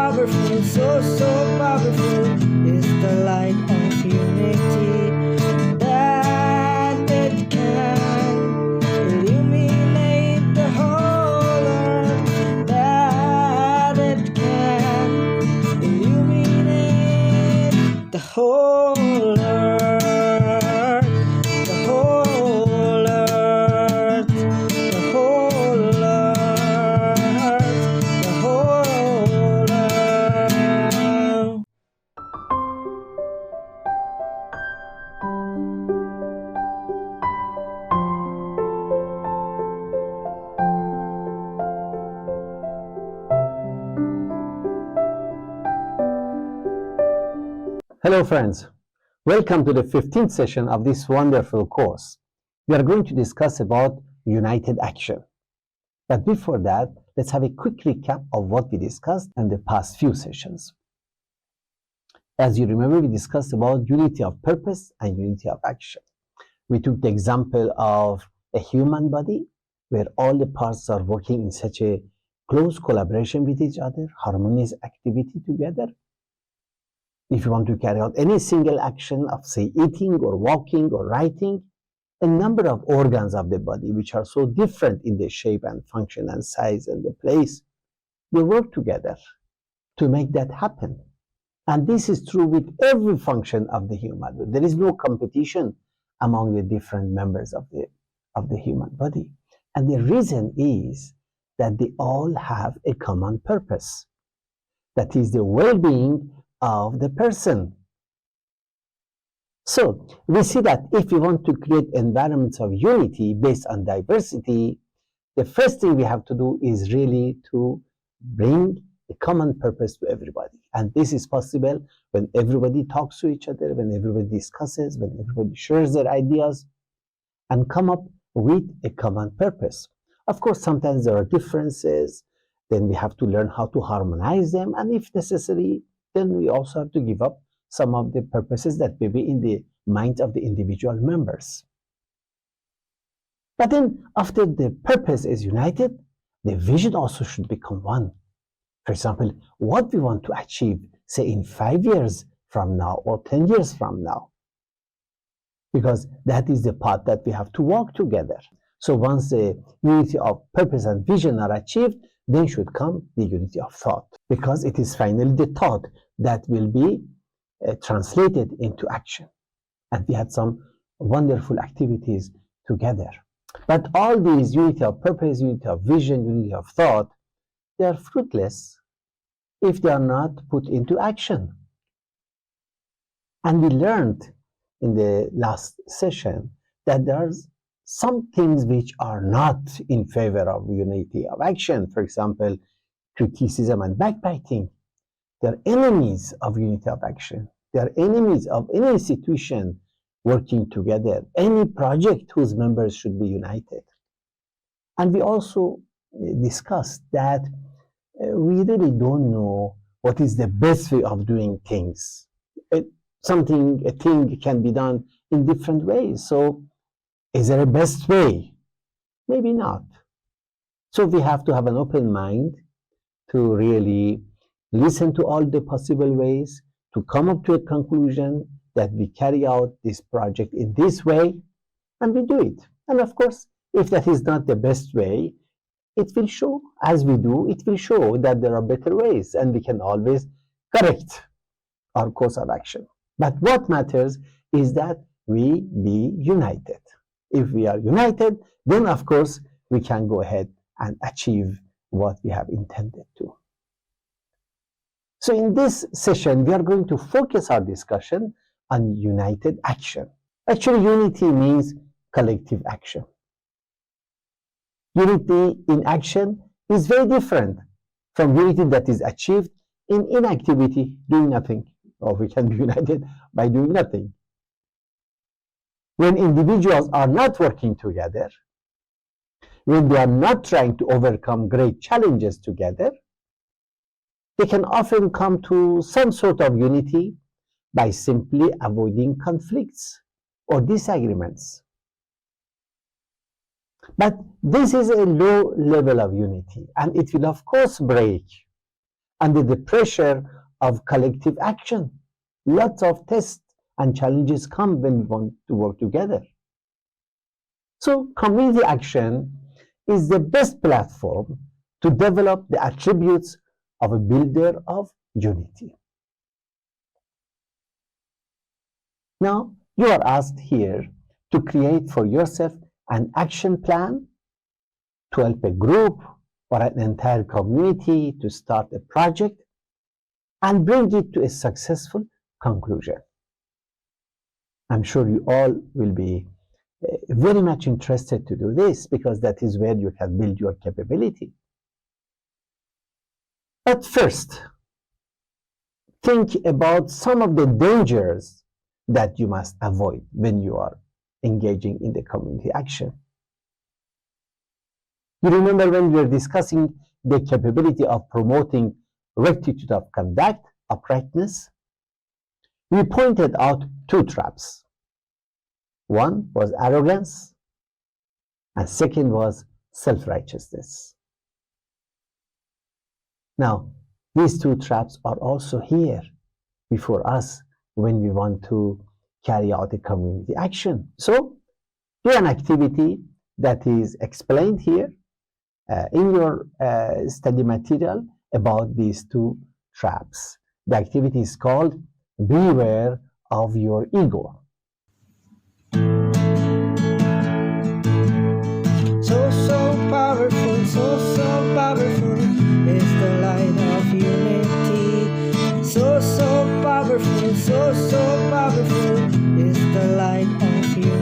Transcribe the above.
powerful, so powerful is the light of unity that it can illuminate the whole earth, that it can illuminate the whole earth, the whole earth, the whole earth, the whole earth. Hello friends, welcome to the 15th session of this wonderful course. We are going to discuss about united action. But before that, let's have a quick recap of what we discussed in the past few sessions. As you remember, we discussed about unity of purpose and unity of action. We took the example of a human body where all the parts are working in such a close collaboration with each other, harmonious activity together. If you want to carry out any single action of, say, eating or walking or writing, a number of organs of the body, which are so different in the shape and function and size and the place, they work together to make that happen. And this is true with every function of the human body. There is no competition among the different members of the human body. And the reason is that they all have a common purpose. That is the well-being of the person. So we see that if we want to create environments of unity based on diversity, the first thing we have to do is really to bring a common purpose to everybody. And this is possible when everybody talks to each other, when everybody discusses, when everybody shares their ideas and come up with a common purpose. Of course, sometimes there are differences, then we have to learn how to harmonize them, and if necessary, then we also have to give up some of the purposes that may be in the minds of the individual members. But then after the purpose is united, the vision also should become one. For example, what we want to achieve, say in 5 years from now or 10 years from now. Because that is the path that we have to walk together. So once the unity of purpose and vision are achieved, then should come the unity of thought. Because it is finally the thought that will be translated into action. And we had some wonderful activities together. But all these unity of purpose, unity of vision, unity of thought, they are fruitless if they are not put into action. And we learned in the last session that there's some things which are not in favor of unity of action. For example, criticism and backbiting. They are enemies of unity of action. They are enemies of any institution working together, any project whose members should be united. And we also discussed that we really don't know what is the best way of doing things. A thing can be done in different ways. So is there a best way? Maybe not. So we have to have an open mind to really listen to all the possible ways, to come up to a conclusion that we carry out this project in this way, and we do it. And of course, if that is not the best way, it will show, as we do, it will show that there are better ways, and we can always correct our course of action. But what matters is that we be united. If we are united, then of course, we can go ahead and achieve what we have intended to. So in this session, we are going to focus our discussion on united action. Actually, unity means collective action. Unity in action is very different from unity that is achieved in inactivity, doing nothing. Or we can be united by doing nothing. When individuals are not working together, when they are not trying to overcome great challenges together, they can often come to some sort of unity by simply avoiding conflicts or disagreements. But this is a low level of unity, and it will of course break under the pressure of collective action. Lots of tests and challenges come when we want to work together. So community action is the best platform to develop the attributes of a builder of unity. Now, you are asked here to create for yourself an action plan to help a group or an entire community to start a project and bring it to a successful conclusion. I'm sure you all will be very much interested to do this because that is where you can build your capability. But first, think about some of the dangers that you must avoid when you are engaging in the community action. You remember when we were discussing the capability of promoting rectitude of conduct, uprightness? We pointed out two traps. One was arrogance, and second was self-righteousness. Now, these two traps are also here before us when we want to carry out a community action. So, do an activity that is explained here in your study material about these two traps. The activity is called Beware of Your Ego. So powerful, so powerful is the light of unity. So powerful, so powerful